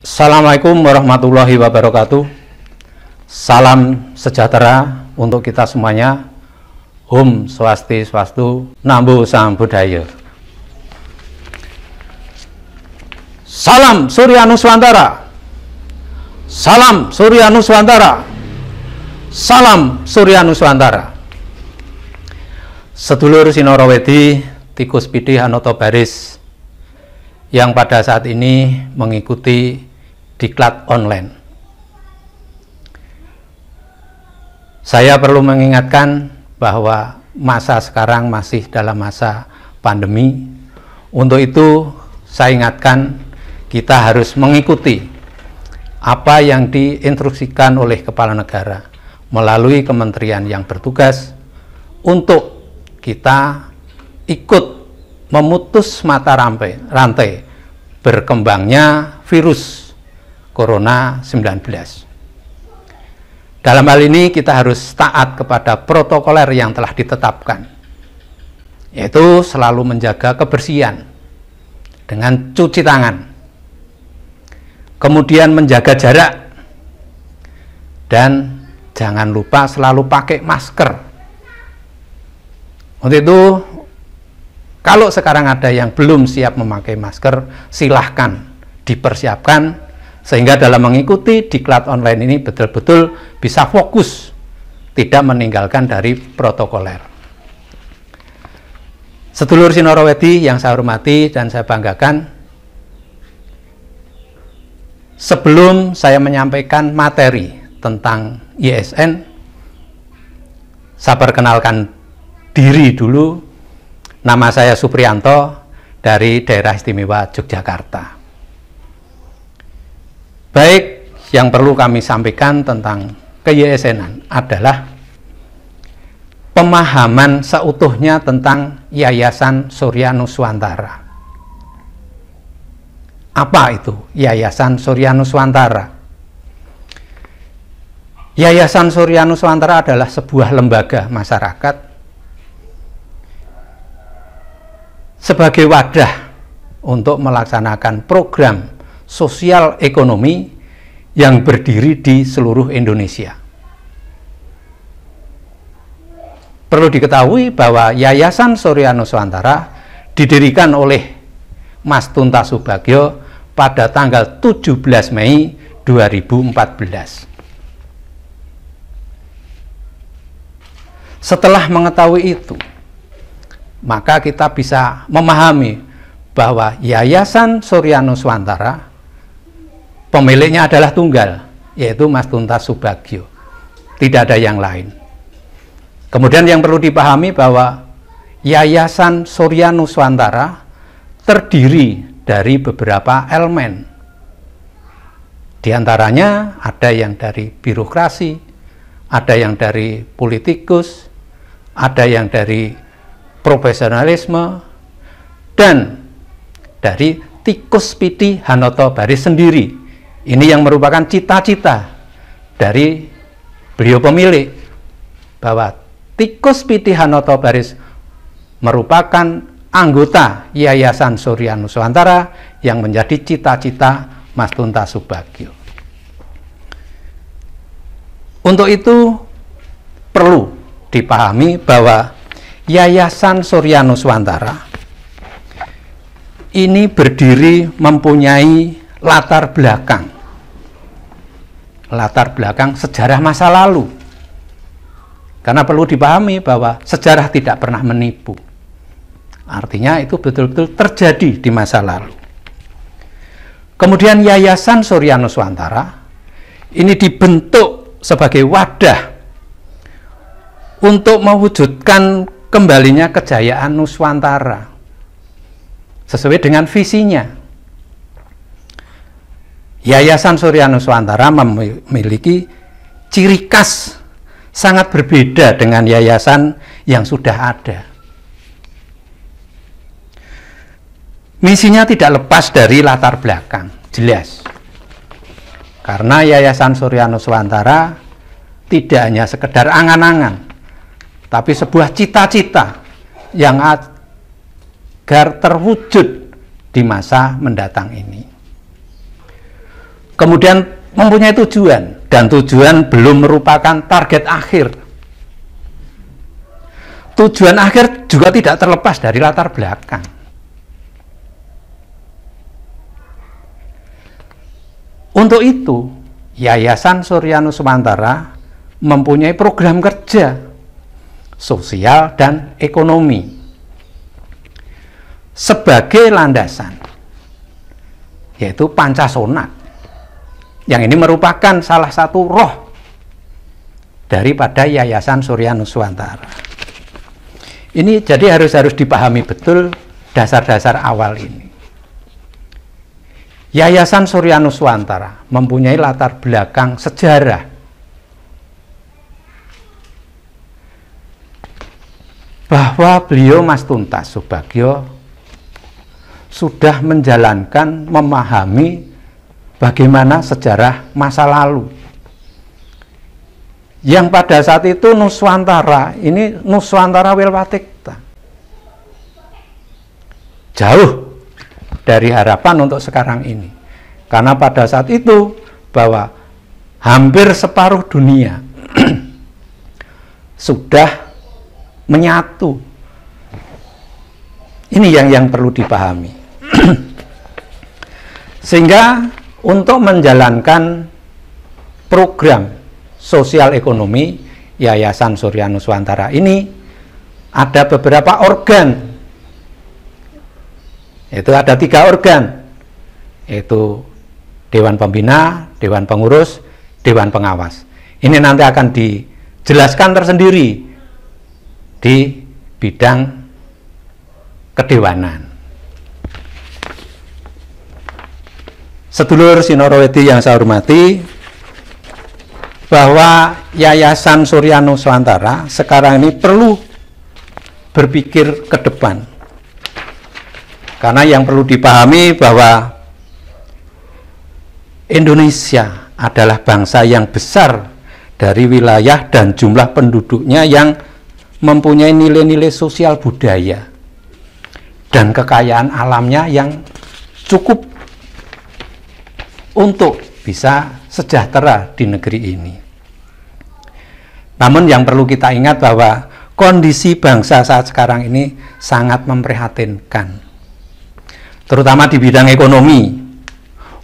Assalamualaikum warahmatullahi wabarakatuh. Salam sejahtera untuk kita semuanya. Om Swastiastu, Namo Buddhaya. Salam Surya Nuswantara. Salam Surya Nuswantara. Salam Surya Nuswantara. Sedulur Sinorawedi, Tikus Pidi Hanoto Baris yang pada saat ini mengikuti diklat online. Saya perlu mengingatkan bahwa masa sekarang masih dalam masa pandemi. Untuk itu saya ingatkan kita harus mengikuti apa yang diinstruksikan oleh kepala negara melalui kementerian yang bertugas untuk kita ikut memutus mata rantai berkembangnya virus Corona 19. Dalam hal ini kita harus taat kepada protokoler yang telah ditetapkan, yaitu selalu menjaga kebersihan dengan cuci tangan, kemudian menjaga jarak, dan jangan lupa selalu pakai masker. Untuk itu, kalau sekarang ada yang belum siap memakai masker, silahkan dipersiapkan sehingga dalam mengikuti diklat online ini betul-betul bisa fokus, tidak meninggalkan dari protokoler. Sedulur Sinorawedi yang saya hormati dan saya banggakan, sebelum saya menyampaikan materi tentang ISN, saya perkenalkan diri dulu. Nama saya Supriyanto dari Daerah Istimewa Yogyakarta. Baik, yang perlu kami sampaikan tentang ke-ISN-an adalah pemahaman seutuhnya tentang Yayasan Surya Nuswantara. Apa itu Yayasan Surya Nuswantara? Yayasan Surya Nuswantara adalah sebuah lembaga masyarakat sebagai wadah untuk melaksanakan program sosial ekonomi yang berdiri di seluruh Indonesia. Perlu diketahui bahwa Yayasan Surya Nuswantara didirikan oleh Mas Tuntas Subagyo pada tanggal 17 Mei 2014. Setelah mengetahui itu, maka kita bisa memahami bahwa Yayasan Surya Nuswantara pemiliknya adalah tunggal, yaitu Mas Tuntas Subagyo. Tidak ada yang lain. Kemudian yang perlu dipahami bahwa Yayasan Surya Nuswantara terdiri dari beberapa elemen. Di antaranya ada yang dari birokrasi, ada yang dari politikus, ada yang dari profesionalisme, dan dari Tikus Pidi Hanoto Baris sendiri. Ini yang merupakan cita-cita dari beliau pemilik, bahwa Tikus Pidi Hanoto Baris merupakan anggota Yayasan Surya Nuswantara yang menjadi cita-cita Mas Tuntas Subagyo. Untuk itu perlu dipahami bahwa Yayasan Surya Nuswantara ini berdiri mempunyai latar belakang sejarah masa lalu. Karena perlu dipahami bahwa sejarah tidak pernah menipu. Artinya itu betul-betul terjadi di masa lalu. Kemudian Yayasan Surya Nuswantara ini dibentuk sebagai wadah untuk mewujudkan kembalinya kejayaan Nuswantara sesuai dengan visinya. Yayasan Surya Nuswantara memiliki ciri khas sangat berbeda dengan yayasan yang sudah ada. Misinya tidak lepas dari latar belakang, jelas. Karena Yayasan Surya Nuswantara tidak hanya sekedar angan-angan, tapi sebuah cita-cita yang agar terwujud di masa mendatang ini. kemudian mempunyai tujuan, dan tujuan belum merupakan target akhir. Tujuan akhir juga tidak terlepas dari latar belakang. Untuk itu, Yayasan Surya Nuswantara mempunyai program kerja sosial dan ekonomi sebagai landasan, yaitu Pancasonat, yang ini merupakan salah satu roh daripada Yayasan Surya Nuswantara. Ini jadi harus dipahami betul dasar-dasar awal ini. Yayasan Surya Nuswantara mempunyai latar belakang sejarah. Bahwa beliau Mas Tuntas Subagyo sudah menjalankan, memahami bagaimana sejarah masa lalu. Yang pada saat itu Nuswantara, ini Nuswantara Wilwatikta, jauh dari harapan untuk sekarang ini. Karena pada saat itu bahwa hampir separuh dunia sudah menyatu. Ini yang perlu dipahami. Sehingga untuk menjalankan program sosial ekonomi Yayasan Surya Nuswantara ini ada beberapa organ. Itu ada 3 organ, yaitu Dewan Pembina, Dewan Pengurus, Dewan Pengawas. Ini nanti akan dijelaskan tersendiri di bidang kedewanan. Sedulur Sinorowedi yang saya hormati, bahwa Yayasan Surya Nuswantara sekarang ini perlu berpikir ke depan. Karena yang perlu dipahami bahwa Indonesia adalah bangsa yang besar dari wilayah dan jumlah penduduknya yang mempunyai nilai-nilai sosial budaya dan kekayaan alamnya yang cukup untuk bisa sejahtera di negeri ini. Namun yang perlu kita ingat bahwa kondisi bangsa saat sekarang ini sangat memprihatinkan, terutama di bidang ekonomi,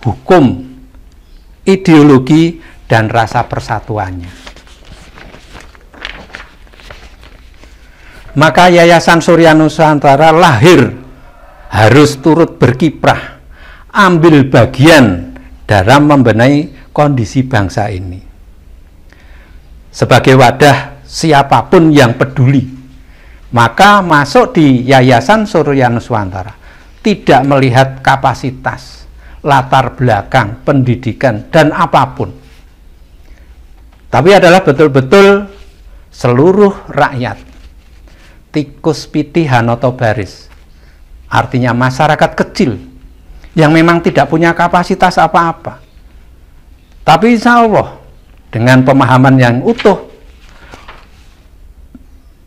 hukum, ideologi, dan rasa persatuannya. Maka Yayasan Surya Nuswantara lahir harus turut berkiprah, ambil bagian dalam membenahi kondisi bangsa ini. Sebagai wadah siapapun yang peduli, maka masuk di Yayasan Surya Nuswantara tidak melihat kapasitas, latar belakang, pendidikan, dan apapun. Tapi adalah betul-betul seluruh rakyat. Tikus piti hanoto baris, artinya masyarakat kecil yang memang tidak punya kapasitas apa-apa, tapi insya Allah dengan pemahaman yang utuh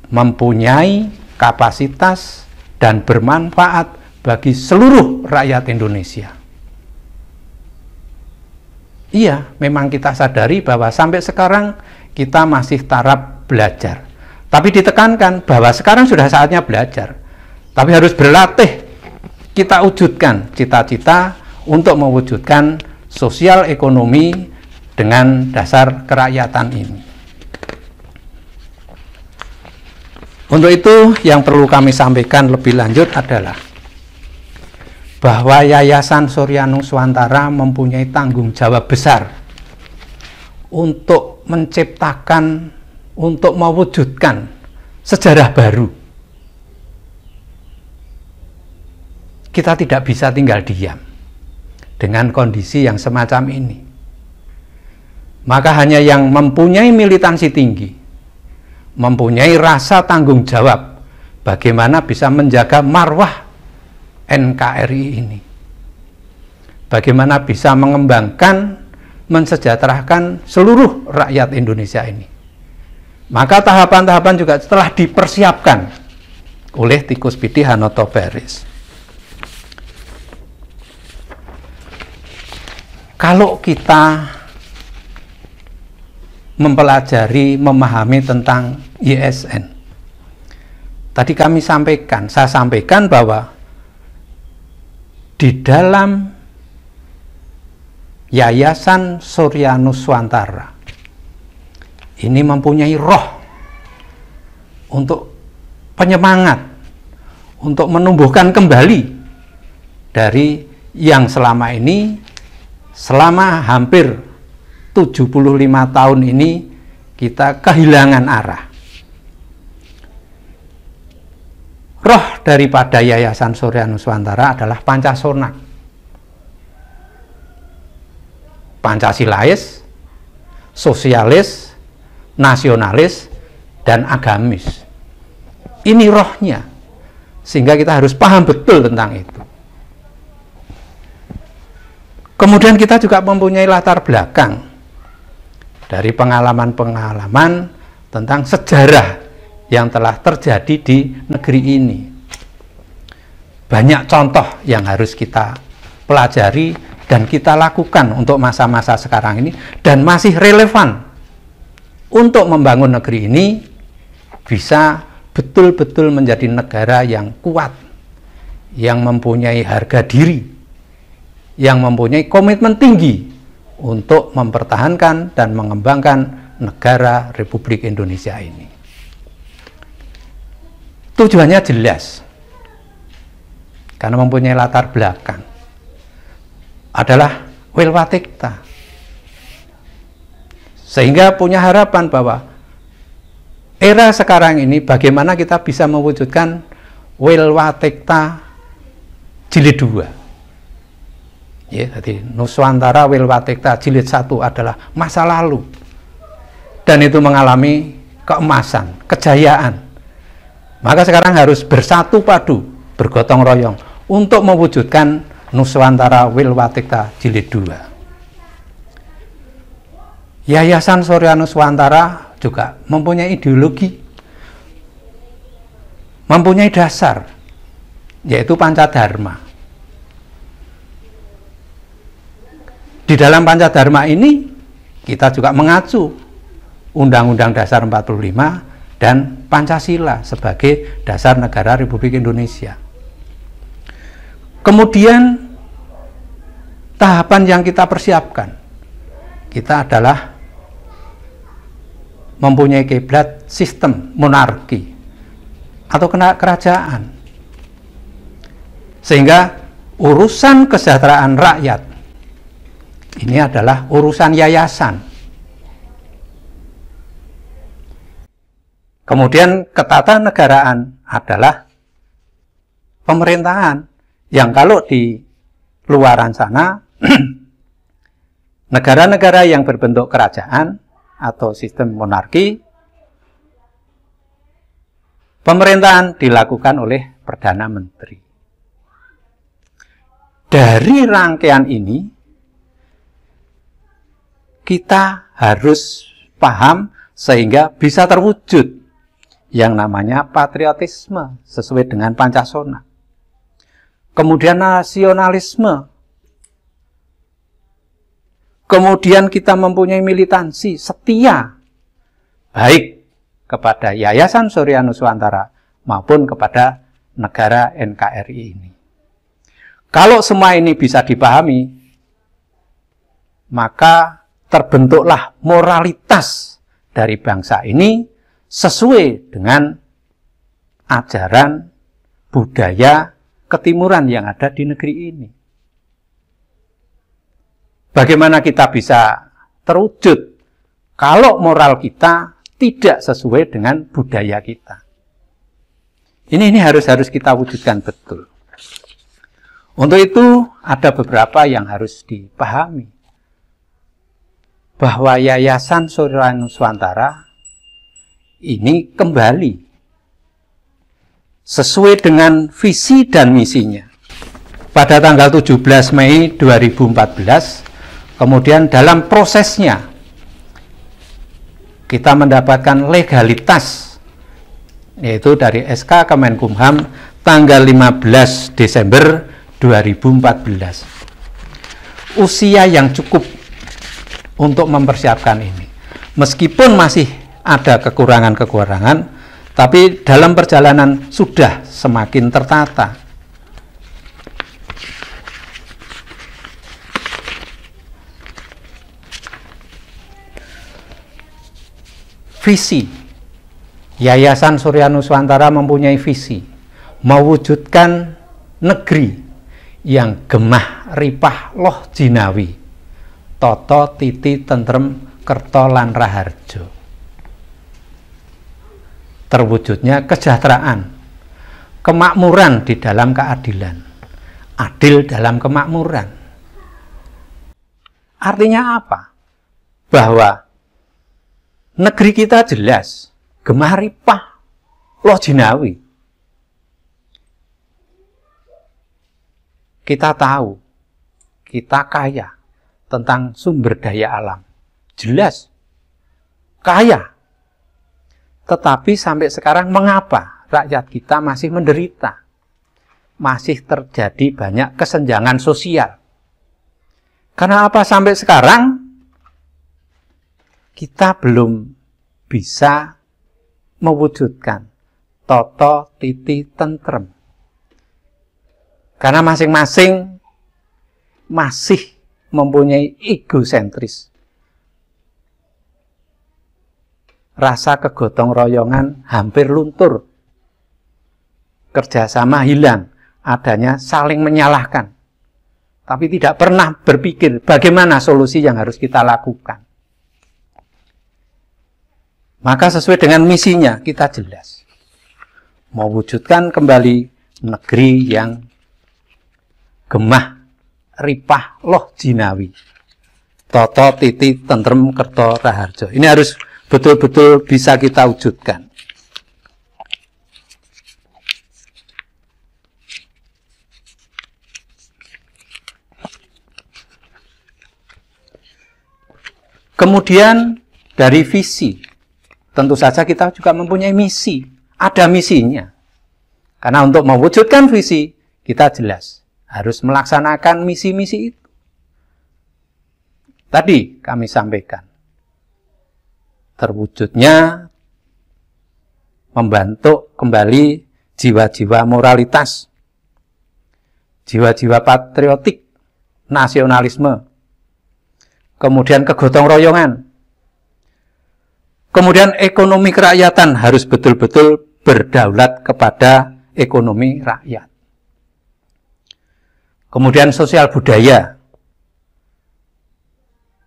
mempunyai kapasitas dan bermanfaat bagi seluruh rakyat Indonesia. Iya, memang kita sadari bahwa sampai sekarang kita masih taraf belajar. Tapi ditekankan bahwa sekarang sudah saatnya belajar. Tapi harus berlatih. Kita wujudkan cita-cita untuk mewujudkan sosial ekonomi dengan dasar kerakyatan ini. Untuk itu yang perlu kami sampaikan lebih lanjut adalah bahwa Yayasan Surya Nuswantara mempunyai tanggung jawab besar untuk menciptakan, untuk mewujudkan sejarah baru. Kita tidak bisa tinggal diam dengan kondisi yang semacam ini. Maka hanya yang mempunyai militansi tinggi, mempunyai rasa tanggung jawab bagaimana bisa menjaga marwah NKRI ini, bagaimana bisa mengembangkan, mensejahterakan seluruh rakyat Indonesia ini. Maka tahapan-tahapan juga telah dipersiapkan oleh Tikus Piti Hanoto Baris. Kalau kita mempelajari, memahami tentang YSN, tadi saya sampaikan bahwa di dalam Yayasan Surya Nuswantara ini mempunyai roh untuk penyemangat, untuk menumbuhkan kembali dari yang selama ini, selama hampir 75 tahun ini kita kehilangan arah. Roh daripada Yayasan Surya Nuswantara adalah Pancasona, Pancasilais, sosialis, nasionalis, dan agamis. Ini rohnya, sehingga kita harus paham betul tentang itu. Kemudian kita juga mempunyai latar belakang dari pengalaman-pengalaman tentang sejarah yang telah terjadi di negeri ini. Banyak contoh yang harus kita pelajari dan kita lakukan untuk masa-masa sekarang ini, dan masih relevan untuk membangun negeri ini bisa betul-betul menjadi negara yang kuat, yang mempunyai harga diri, yang mempunyai komitmen tinggi untuk mempertahankan dan mengembangkan negara Republik Indonesia ini. Tujuannya jelas, karena mempunyai latar belakang, adalah Wilwatikta. Sehingga punya harapan bahwa era sekarang ini bagaimana kita bisa mewujudkan Wilwatikta jilid 2. Ya, jadi Nuswantara Wilwatikta jilid 1 adalah masa lalu. Dan itu mengalami keemasan, kejayaan. Maka sekarang harus bersatu padu, bergotong royong untuk mewujudkan Nuswantara Wilwatikta jilid 2. Yayasan Surya Nuswantara juga mempunyai ideologi, mempunyai dasar, yaitu Pancadharma. Di dalam Pancadharma ini kita juga mengacu Undang-Undang Dasar 45 dan Pancasila sebagai dasar negara Republik Indonesia. Kemudian tahapan yang kita persiapkan, kita adalah mempunyai kiblat sistem monarki atau kerajaan, sehingga urusan kesejahteraan rakyat ini adalah urusan yayasan. Kemudian ketatanegaraan adalah pemerintahan, yang kalau di luaran sana negara-negara yang berbentuk kerajaan atau sistem monarki, pemerintahan dilakukan oleh Perdana Menteri. Dari rangkaian ini kita harus paham sehingga bisa terwujud yang namanya patriotisme sesuai dengan Pancasona. Kemudian nasionalisme. Kemudian kita mempunyai militansi setia, baik kepada Yayasan Surya Nuswantara maupun kepada negara NKRI ini. Kalau semua ini bisa dipahami, maka terbentuklah moralitas dari bangsa ini sesuai dengan ajaran budaya ketimuran yang ada di negeri ini. Bagaimana kita bisa terwujud kalau moral kita tidak sesuai dengan budaya kita? Ini harus kita wujudkan betul. Untuk itu ada beberapa yang harus dipahami. Bahwa Yayasan Surya Nuswantara ini kembali sesuai dengan visi dan misinya. Pada tanggal 17 Mei 2014, kemudian dalam prosesnya kita mendapatkan legalitas, yaitu dari SK Kemenkumham tanggal 15 Desember 2014. usia yang cukup untuk mempersiapkan ini. Meskipun masih ada kekurangan-kekurangan, tapi dalam perjalanan sudah semakin tertata. Visi Yayasan Surya Nuswantara mempunyai visi mewujudkan negeri yang gemah ripah loh jinawi, toto titi tentrem kerto lan raharjo. Terwujudnya kesejahteraan, kemakmuran di dalam keadilan, adil dalam kemakmuran. Artinya apa? Bahwa negeri kita jelas gemah ripah loh jinawi. Kita tahu, kita kaya tentang sumber daya alam. Jelas, kaya. Tetapi sampai sekarang mengapa rakyat kita masih menderita? Masih terjadi banyak kesenjangan sosial. Karena apa sampai sekarang kita belum bisa mewujudkan toto titi tentrem. Karena masing-masing masih mempunyai egosentris. Rasa kegotong royongan hampir luntur. Kerjasama hilang, adanya saling menyalahkan. Tapi tidak pernah berpikir bagaimana solusi yang harus kita lakukan. Maka sesuai dengan misinya kita jelas. Mewujudkan kembali negeri yang gemah ripah loh jinawi, toto titi tentrem kerto raharjo. Ini harus betul-betul bisa kita wujudkan. Kemudian dari visi, tentu saja kita juga mempunyai misi. Ada misinya. Karena untuk mewujudkan visi, kita jelas harus melaksanakan misi-misi itu. Tadi kami sampaikan, terwujudnya membentuk kembali jiwa-jiwa moralitas, jiwa-jiwa patriotik, nasionalisme, kemudian kegotong royongan, kemudian ekonomi kerakyatan harus betul-betul berdaulat kepada ekonomi rakyat. Kemudian sosial budaya.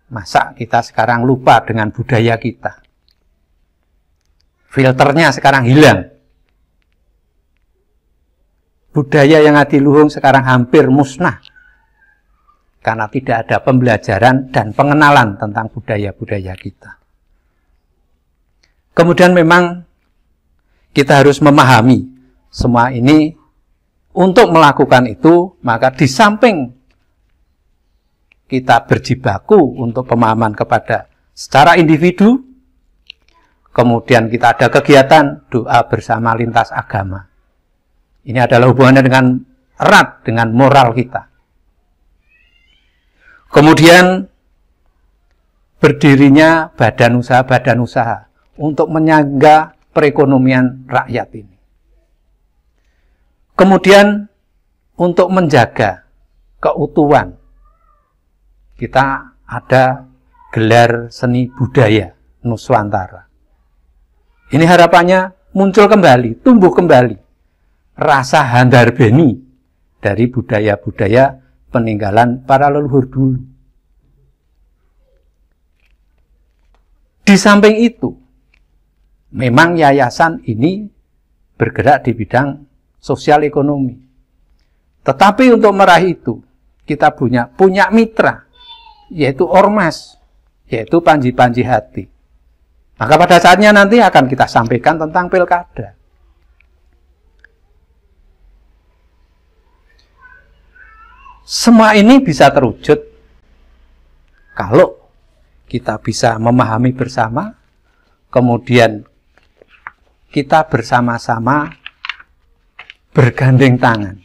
Masa kita sekarang lupa dengan budaya kita? Filternya sekarang hilang. Budaya yang adiluhung sekarang hampir musnah. Karena tidak ada pembelajaran dan pengenalan tentang budaya-budaya kita. Kemudian memang kita harus memahami semua ini. Untuk melakukan itu, maka di samping kita berjibaku untuk pemahaman kepada secara individu, kemudian kita ada kegiatan doa bersama lintas agama. Ini adalah hubungannya dengan erat dengan moral kita. Kemudian berdirinya badan usaha untuk menyangga perekonomian rakyat ini. Kemudian untuk menjaga keutuhan, kita ada gelar seni budaya Nuswantara. Ini harapannya muncul kembali, tumbuh kembali rasa handarbeni dari budaya-budaya peninggalan para leluhur dulu. Di samping itu, memang yayasan ini bergerak di bidang sosial ekonomi. Tetapi untuk meraih itu, kita punya mitra, yaitu ormas, yaitu panji-panji hati. Maka pada saatnya nanti akan kita sampaikan tentang pilkada. Semua ini bisa terwujud kalau kita bisa memahami bersama, kemudian kita bersama-sama bergandeng tangan,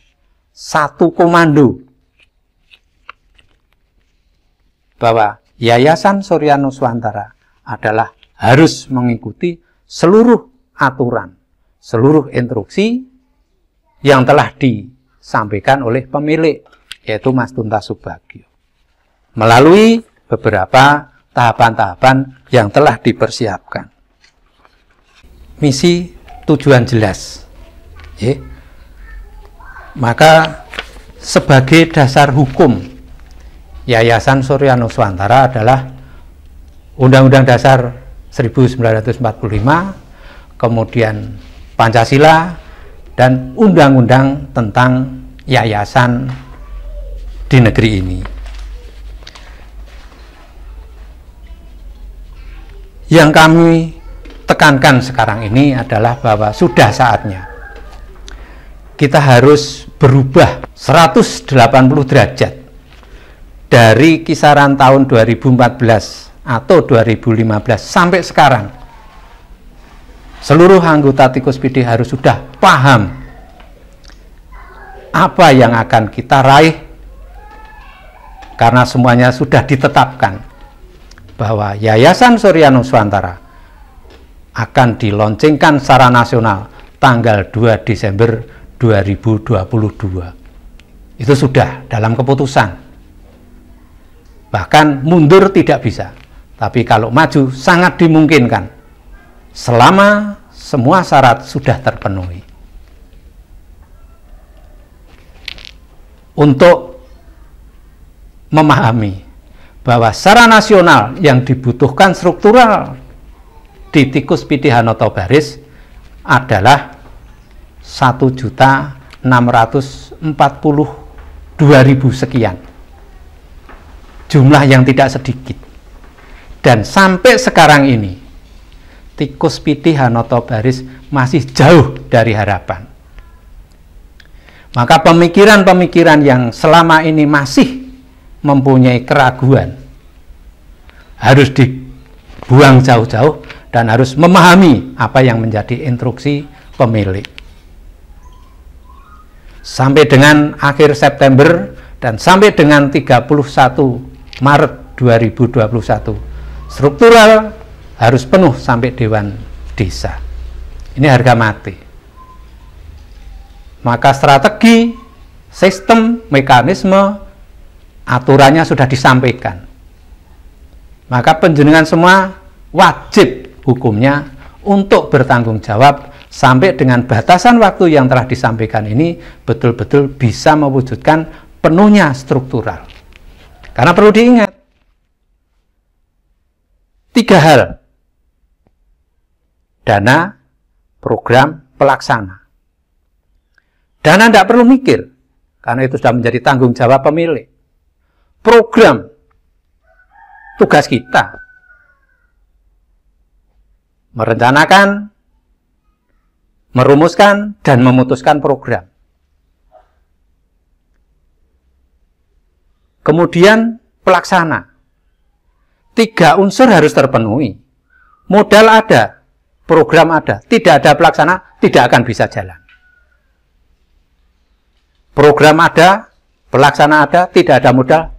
satu komando. bahwa Yayasan Surya Nuswantara adalah harus mengikuti seluruh aturan, seluruh instruksi yang telah disampaikan oleh pemilik, yaitu Mas Tuntas Subagio, melalui beberapa tahapan-tahapan yang telah dipersiapkan. Misi, tujuan jelas. Maka sebagai dasar hukum, Yayasan Surya Nuswantara adalah Undang-Undang Dasar 1945, kemudian Pancasila, dan undang-undang tentang yayasan di negeri ini. Yang kami tekankan sekarang ini adalah bahwa sudah saatnya kita harus berubah 180 derajat dari kisaran tahun 2014 atau 2015 sampai sekarang. Seluruh anggota Tikus PD harus sudah paham apa yang akan kita raih, karena semuanya sudah ditetapkan bahwa Yayasan Surya Nuswantara akan diloncengkan secara nasional tanggal 2 Desember 2022. Itu sudah dalam keputusan. Bahkan mundur tidak bisa, tapi kalau maju sangat dimungkinkan selama semua syarat sudah terpenuhi. Untuk memahami bahwa secara nasional yang dibutuhkan struktural di Tikus PD Hanoto Baris adalah 1.642.000 sekian. Jumlah yang tidak sedikit. Dan sampai sekarang ini Tikus PD Hanoto Baris masih jauh dari harapan. Maka pemikiran-pemikiran yang selama ini masih mempunyai keraguan harus dibuang jauh-jauh dan harus memahami apa yang menjadi instruksi pemilik. Sampai dengan akhir September dan sampai dengan 31 Maret 2021, struktural harus penuh sampai Dewan Desa. Ini harga mati. Maka strategi, sistem, mekanisme, aturannya sudah disampaikan. Maka panjenengan semua wajib hukumnya untuk bertanggung jawab sampai dengan batasan waktu yang telah disampaikan ini betul-betul bisa mewujudkan penuhnya struktural. Karena perlu diingat 3 hal: dana, program, pelaksana. Dana tidak perlu mikir, karena itu sudah menjadi tanggung jawab pemilik. Program, tugas kita merencanakan, merumuskan, dan memutuskan program. Kemudian pelaksana. 3 unsur harus terpenuhi. Modal ada, program ada, tidak ada pelaksana, tidak akan bisa jalan. Program ada, pelaksana ada, tidak ada modal,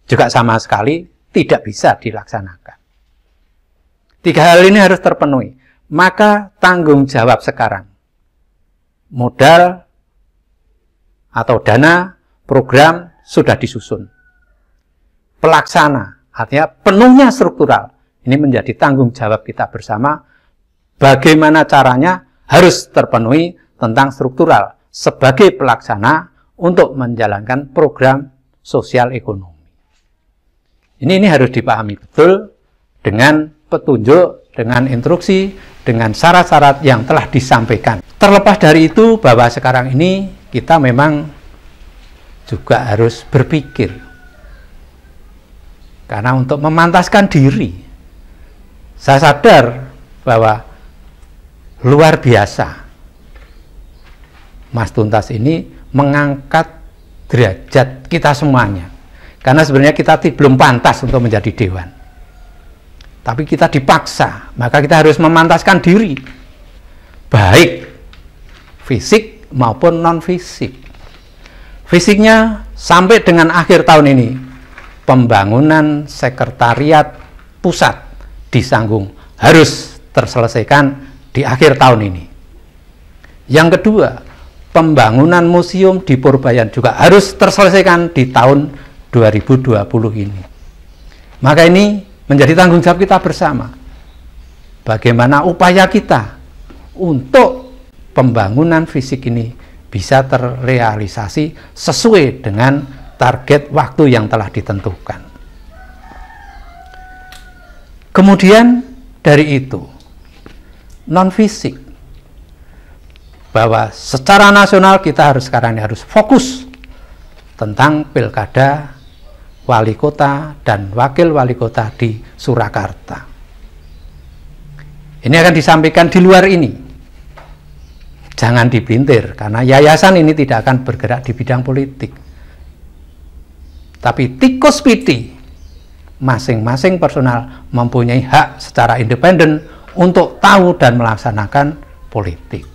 juga sama sekali tidak bisa dilaksanakan. 3 hal ini harus terpenuhi. Maka tanggung jawab sekarang, modal atau dana, program sudah disusun. Pelaksana, artinya penuhnya struktural. Ini menjadi tanggung jawab kita bersama. Bagaimana caranya harus terpenuhi tentang struktural sebagai pelaksana untuk menjalankan program sosial ekonomi. Ini harus dipahami betul dengan petunjuk, dengan instruksi, dengan syarat-syarat yang telah disampaikan. Terlepas dari itu, bahwa sekarang ini kita memang juga harus berpikir. Karena untuk memantaskan diri, saya sadar bahwa luar biasa Mas Tuntas ini mengangkat derajat kita semuanya. Karena sebenarnya kita belum pantas untuk menjadi dewan. Tapi kita dipaksa, maka kita harus memantaskan diri. Baik fisik maupun non-fisik. Fisiknya sampai dengan akhir tahun ini, pembangunan sekretariat pusat di Sanggung harus terselesaikan di akhir tahun ini. Yang kedua, pembangunan museum di Purbayan juga harus terselesaikan di tahun 2020 ini. Maka ini menjadi tanggung jawab kita bersama. Bagaimana upaya kita untuk pembangunan fisik ini bisa terrealisasi sesuai dengan target waktu yang telah ditentukan. Kemudian dari itu, non-fisik, bahwa secara nasional kita sekarang ini harus fokus tentang pilkada wali kota dan wakil wali kota di Surakarta. Ini akan disampaikan di luar ini. Jangan dipelintir, karena yayasan ini tidak akan bergerak di bidang politik. Tapi tikus piti, masing-masing personal mempunyai hak secara independen untuk tahu dan melaksanakan politik.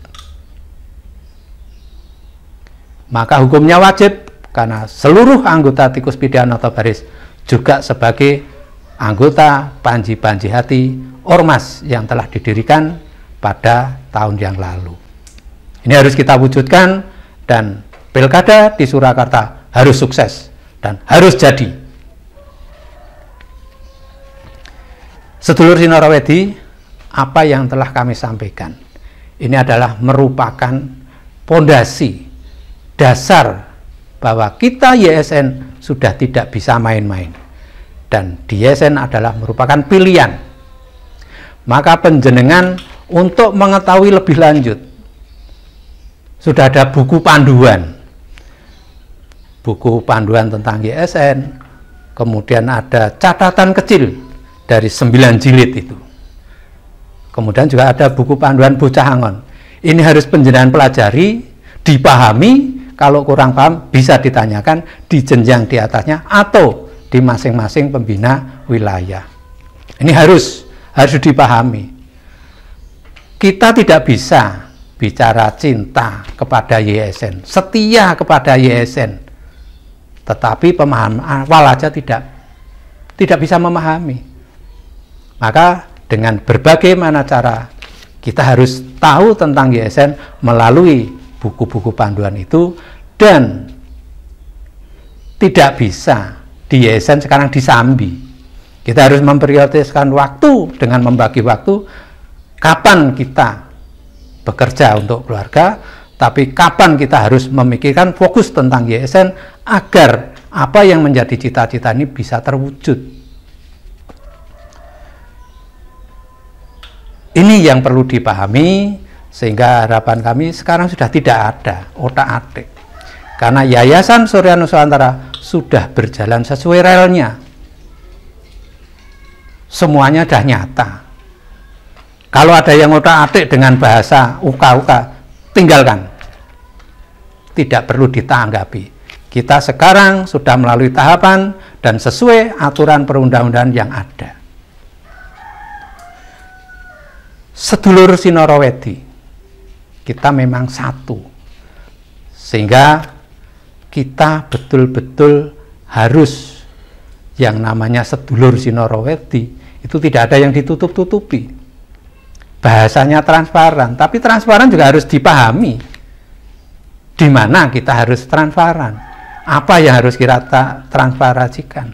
Maka hukumnya wajib, karena seluruh anggota tikus piti atau baris juga sebagai anggota panji-panji hati ormas yang telah didirikan pada tahun yang lalu. Ini harus kita wujudkan, dan pilkada di Surakarta harus sukses dan harus jadi. Sedulur Sinorawedi, apa yang telah kami sampaikan ini adalah merupakan pondasi dasar bahwa kita YSN sudah tidak bisa main-main, dan di YSN adalah merupakan pilihan. Maka penjenengan untuk mengetahui lebih lanjut, sudah ada buku panduan tentang YSN, kemudian ada catatan kecil dari 9 jilid itu, kemudian juga ada buku panduan bocah angon. Ini harus penjenengan pelajari, dipahami. Kalau kurang paham bisa ditanyakan di jenjang di atasnya atau di masing-masing pembina wilayah. Ini harus dipahami. Kita tidak bisa bicara cinta kepada YSN, setia kepada YSN, tetapi pemahaman awal aja tidak bisa memahami. Maka dengan berbagai mana cara kita harus tahu tentang YSN melalui buku-buku panduan itu, dan tidak bisa di YSN sekarang disambi. Kita harus memprioritaskan waktu dengan membagi waktu, kapan kita bekerja untuk keluarga, tapi kapan kita harus memikirkan fokus tentang YSN agar apa yang menjadi cita-cita ini bisa terwujud. Ini yang perlu dipahami, sehingga harapan kami sekarang sudah tidak ada otak-atik. Karena Yayasan Surya Nusantara sudah berjalan sesuai relnya. Semuanya sudah nyata. Kalau ada yang otak-atik dengan bahasa uka-uka, tinggalkan. Tidak perlu ditanggapi. Kita sekarang sudah melalui tahapan dan sesuai aturan perundang-undangan yang ada. Sedulur Sinorawedi, kita memang satu, sehingga kita betul-betul harus yang namanya sedulur Sinorawedi itu tidak ada yang ditutup-tutupi. Bahasanya transparan, tapi transparan juga harus dipahami. Di mana kita harus transparan, apa yang harus kita transparansikan.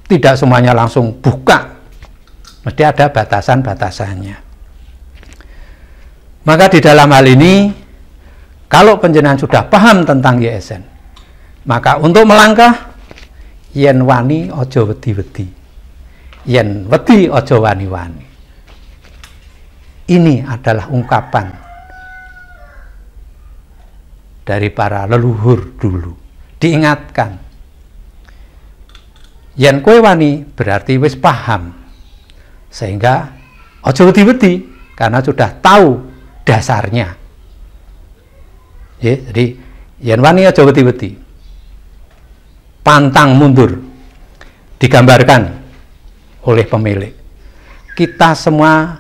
Tidak semuanya langsung buka, mesti ada batasan-batasannya. Maka di dalam hal ini, kalau panjenengan sudah paham tentang YSN, maka untuk melangkah, yen wani ojo wedi-wedi, yen wedi ojo wani-wani. Ini adalah ungkapan dari para leluhur dulu. Diingatkan, yen kowe wani berarti wis paham, sehingga ojo wedi-wedi karena sudah tahu dasarnya. Ya, jadi yen wani aja wedi-wedi, pantang mundur, digambarkan oleh pemilik. Kita semua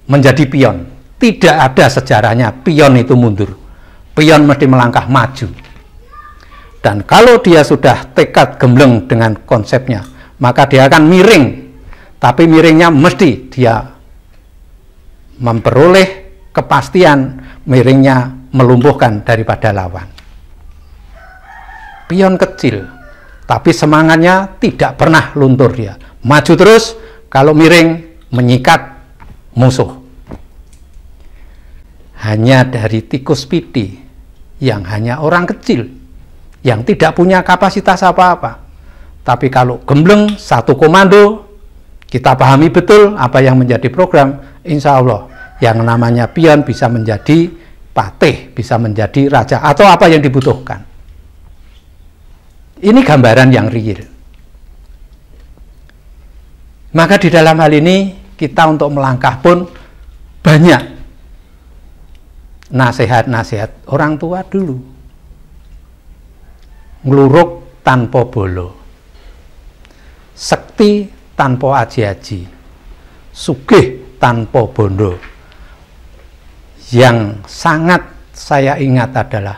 menjadi pion. Tidak ada sejarahnya pion itu mundur. Pion mesti melangkah maju. Dan kalau dia sudah tekad gembleng dengan konsepnya, maka dia akan miring. Tapi miringnya mesti dia memperoleh kepastian, miringnya melumpuhkan daripada lawan. Pion kecil, tapi semangatnya tidak pernah luntur dia. Maju terus, kalau miring menyikat musuh. Hanya dari tikus pidi yang hanya orang kecil, yang tidak punya kapasitas apa-apa. Tapi kalau gembleng satu komando, kita pahami betul apa yang menjadi program, insya Allah yang namanya pion bisa menjadi patih, bisa menjadi raja, atau apa yang dibutuhkan. Ini gambaran yang real. Maka di dalam hal ini, kita untuk melangkah pun banyak nasihat-nasihat orang tua dulu. Ngluruk tanpa bolo, sekti tanpa aji-aji, sugih tanpa bondo. Yang sangat saya ingat adalah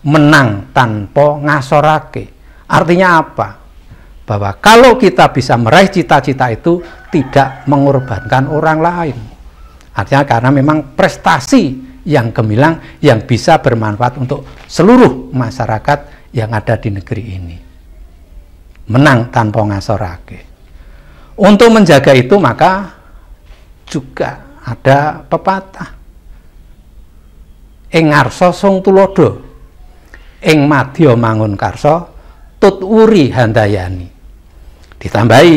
menang tanpa ngasorake. Artinya apa? Bahwa kalau kita bisa meraih cita-cita itu tidak mengorbankan orang lain. Artinya karena memang prestasi yang gemilang yang bisa bermanfaat untuk seluruh masyarakat yang ada di negeri ini. Menang tanpa ngasorake. Untuk menjaga itu maka juga ada pepatah. Ing ngarsa sung tulodo, ing madya mangun karsa, tut uri handayani. Ditambahi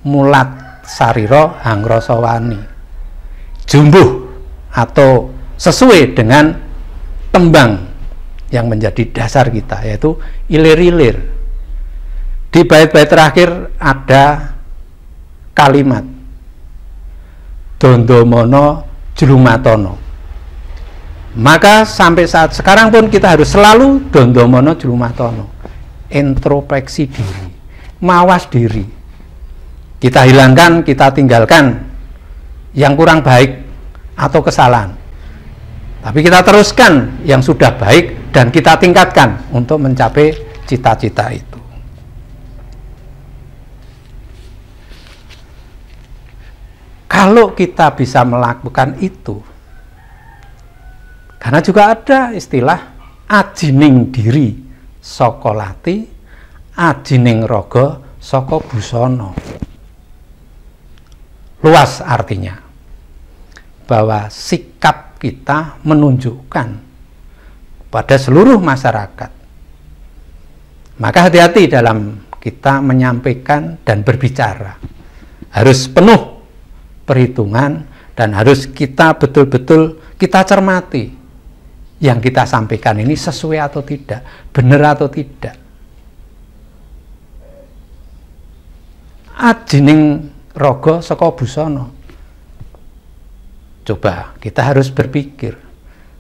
mulat sarira hangrasa wani. Jumbuh atau sesuai dengan tembang yang menjadi dasar kita, yaitu ilir-ilir. Di bait-bait terakhir ada kalimat Dondomono Jlumatono. Maka sampai saat sekarang pun kita harus selalu Dondomono Jlumatono, introspeksi diri, mawas diri. Kita hilangkan, kita tinggalkan yang kurang baik atau kesalahan. Tapi kita teruskan yang sudah baik dan kita tingkatkan untuk mencapai cita-cita itu. Kalau kita bisa melakukan itu, karena juga ada istilah ajining diri saka lati, ajining raga saka busana. Luas artinya bahwa sikap kita menunjukkan pada seluruh masyarakat. Maka hati-hati dalam kita menyampaikan dan berbicara. Harus penuh perhitungan dan harus kita betul-betul kita cermati. Yang kita sampaikan ini sesuai atau tidak, benar atau tidak. Ajining raga saka busana. Coba kita harus berpikir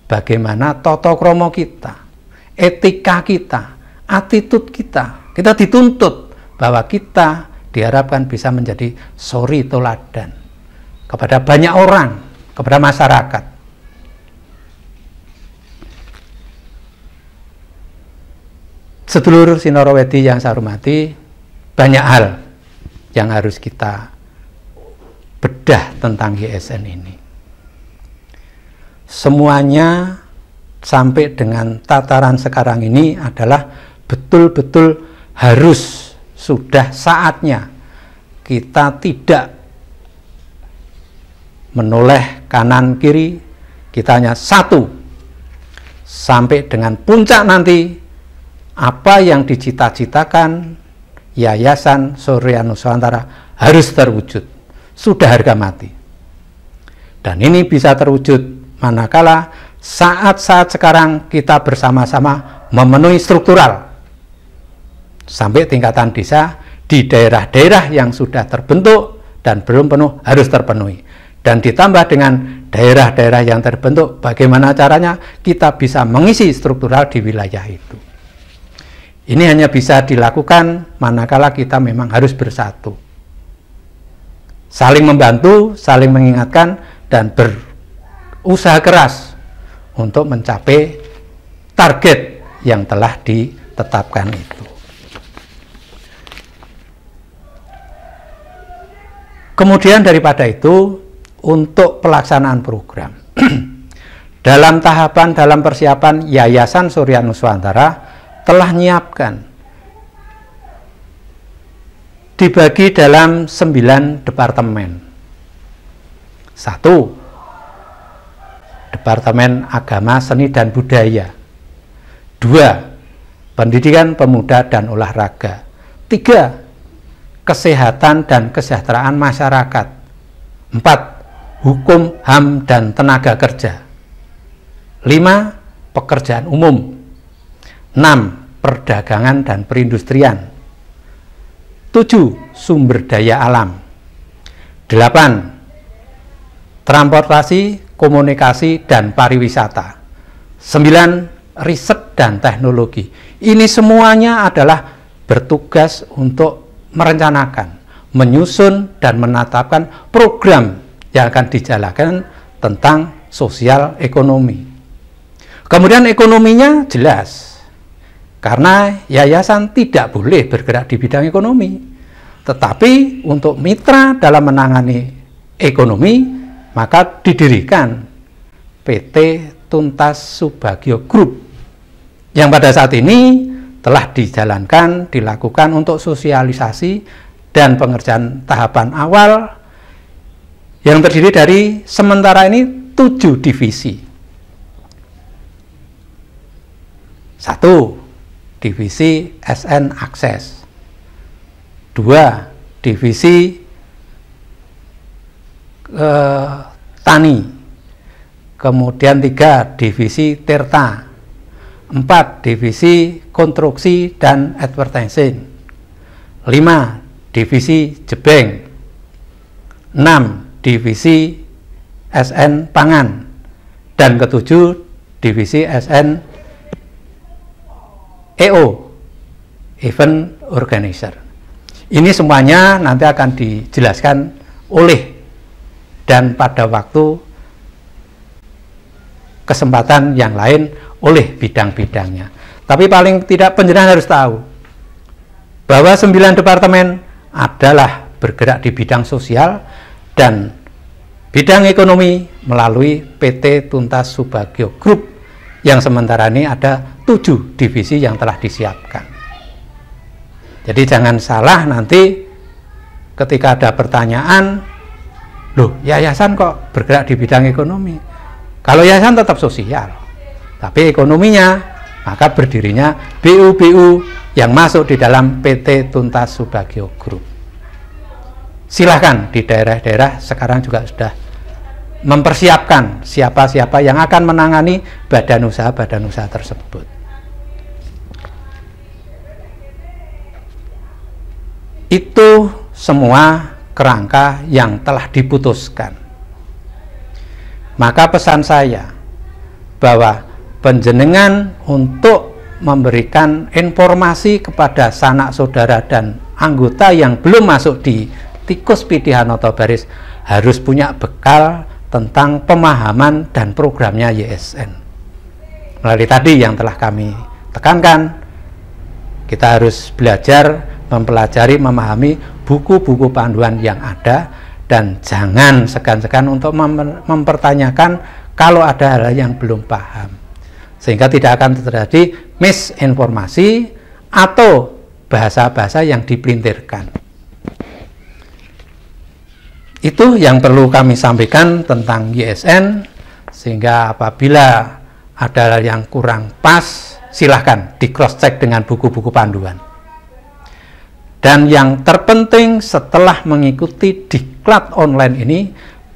bagaimana tata krama kita, etika kita, attitude kita. Kita dituntut bahwa kita diharapkan bisa menjadi suri toladan kepada banyak orang, kepada masyarakat. Sedulur Sinarawedi yang saya hormati, banyak hal yang harus kita bedah tentang YSN ini. Semuanya sampai dengan tataran sekarang ini adalah betul-betul harus sudah saatnya kita tidak menoleh kanan kiri, kita hanya satu sampai dengan puncak nanti. Apa yang dicita-citakan Yayasan Surya Nusantara harus terwujud, sudah harga mati. Dan ini bisa terwujud manakala saat-saat sekarang kita bersama-sama memenuhi struktural sampai tingkatan desa di daerah-daerah yang sudah terbentuk dan belum penuh harus terpenuhi. Dan ditambah dengan daerah-daerah yang terbentuk, bagaimana caranya kita bisa mengisi struktural di wilayah itu. Ini hanya bisa dilakukan manakala kita memang harus bersatu. Saling membantu, saling mengingatkan, dan berusaha keras untuk mencapai target yang telah tetapkan itu. Kemudian daripada itu, untuk pelaksanaan program dalam persiapan Yayasan Surya Nuswantara telah menyiapkan dibagi dalam 9 departemen. 1. Departemen Agama, Seni dan Budaya. 2. Pendidikan Pemuda dan Olahraga. 3. Kesehatan dan Kesejahteraan Masyarakat. 4. Hukum, HAM dan Tenaga Kerja. 5. Pekerjaan umum. 6. Perdagangan dan perindustrian. 7. Sumber daya alam. 8. Transportasi, komunikasi dan pariwisata. 9. Riset dan teknologi. Ini semuanya adalah bertugas untuk merencanakan, menyusun dan menetapkan program yang akan dijalankan tentang sosial ekonomi. Kemudian ekonominya jelas, karena yayasan tidak boleh bergerak di bidang ekonomi, tetapi untuk mitra dalam menangani ekonomi, maka didirikan PT Tuntas Subagio Group, yang pada saat ini telah dilakukan untuk sosialisasi dan pengerjaan tahapan awal yang terdiri dari sementara ini 7 divisi. 1. Divisi SN Akses. 2. Divisi Tani. Kemudian 3. Divisi Tirta. 4. Divisi Konstruksi dan Advertising. 5. Divisi Jebeng. 6. Divisi SN Pangan. Dan ketujuh, Divisi SN EO, Event Organizer. Ini semuanya nanti akan dijelaskan oleh dan pada waktu kesempatan yang lain oleh bidang-bidangnya. Tapi paling tidak penjelasan harus tahu bahwa 9 departemen adalah bergerak di bidang sosial dan bidang ekonomi melalui PT Tuntas Subagio Group yang sementara ini ada 7 divisi yang telah disiapkan. Jadi jangan salah nanti ketika ada pertanyaan, loh yayasan kok bergerak di bidang ekonomi? Kalau yayasan tetap sosial, tapi ekonominya maka berdirinya BU-BU yang masuk di dalam PT Tuntas Subagio Group. Silahkan di daerah-daerah sekarang juga sudah mempersiapkan siapa-siapa yang akan menangani badan usaha tersebut. Itu semua kerangka yang telah diputuskan. Maka pesan saya bahwa penjenengan untuk memberikan informasi kepada sanak saudara dan anggota yang belum masuk di Tikus Pidi Hanoto Baris harus punya bekal tentang pemahaman dan programnya YSN. Melalui tadi yang telah kami tekankan, kita harus belajar, mempelajari, memahami buku-buku panduan yang ada, dan jangan segan-segan untuk mempertanyakan kalau ada hal yang belum paham, sehingga tidak akan terjadi misinformasi atau bahasa-bahasa yang dipelintirkan. Itu yang perlu kami sampaikan tentang YSN, sehingga apabila ada hal yang kurang pas, silahkan di cross check dengan buku-buku panduan. Dan yang terpenting setelah mengikuti diklat online ini,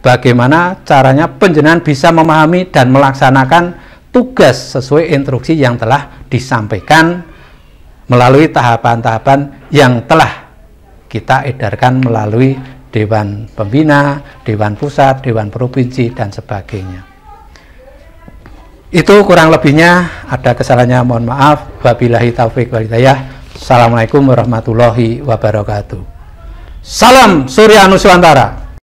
bagaimana caranya penjenengan bisa memahami dan melaksanakan tugas sesuai instruksi yang telah disampaikan melalui tahapan-tahapan yang telah kita edarkan melalui Dewan Pembina, Dewan Pusat, Dewan Provinsi, dan sebagainya. Itu kurang lebihnya, ada kesalahannya mohon maaf. Wabillahi taufiq wal hidayah. Assalamualaikum warahmatullahi wabarakatuh. Salam Surya Nuswantara.